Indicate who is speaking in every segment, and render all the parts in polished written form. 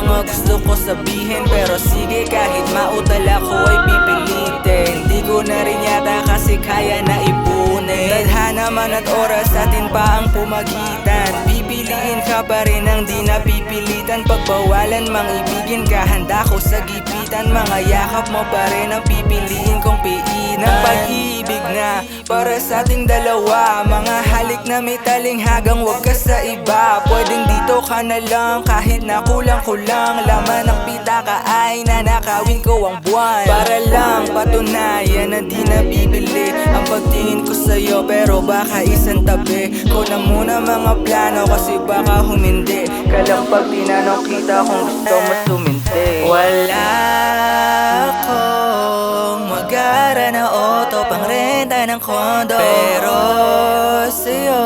Speaker 1: mga gusto ko sabihin, pero sige kahit mautal ako ay pipilitin. Di ko na rin yata kasi kaya na ipunin. Tadhana man at oras atin pa ang pumagitan. Pipiliin ka pa rin ang di napipilitan. Pagbawalan mang ibigin ka, handa ko sa gipitan. Mga yakap mo pa rin ang pipiliin kong piinan. Ng pag-ibig na para sa ating dalawa, mga halik na may talinghagang wag ka sa iba. Pwedeng dito ka na lang kahit na kulang-kulang. Laman ng pita ka ay nanakawin ko ang buwan. Para lang patunayan na di nabibili ang pagtingin ko sa'yo, pero baka isang tabi ko na muna mga plano, kasi baka humindi ka lang pag tinanong kita kung gusto mo suminti. Wala akong mag-ara na auto, pang renta ng kondo, pero sa'yo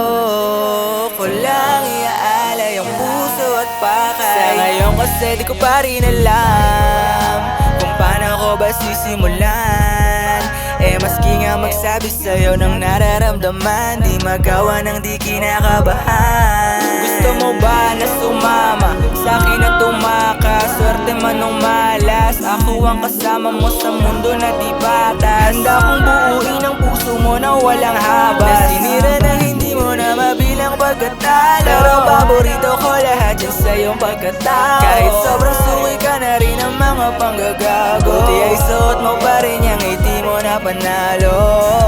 Speaker 1: ko lang iaalay ang puso at pakay. Sa ngayon kasi di ko pa rin alam kung paano ko ba sisimulan. Maski nga magsabi sa'yo ng nararamdaman, di magawa ng di kinakabahan. Gusto mo ba na sumama sa'kin at tumakas? Swerte man nung malas, ako ang kasama mo sa mundo na di batas. Handa kong buuin ang puso mo na walang habas, na sinira na hindi mo na mabilang pagkatalo. Pero paborito ko lahat yan sa iyong pagkatao. Kahit sobrang suwi ka na rin ang mga panggagago, buti ay suot mo pa rin yung ngiti mo na panalo.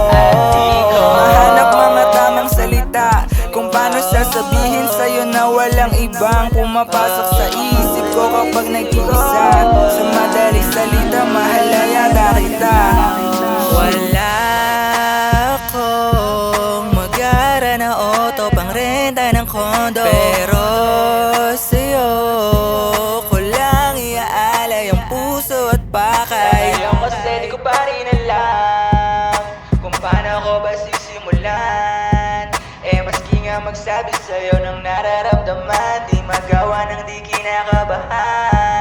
Speaker 1: At di ko mahanap mga tamang salita kung paano sasabihin sa'yo na walang ibang pumapasok sa isip ko kapag nag-iisa. Sa madaling salita, mahal na yata kita. Wala akong mag-ara na auto, pang renta ng kondo, pero sa'yo ko lang iaalay ang puso at pakay. Ngayon kasi di ko pa rin alam kung paano ko ba sisimulan. Maski nga magsabi sa'yo ng nararamdaman, di magawa ng di kinakabahan.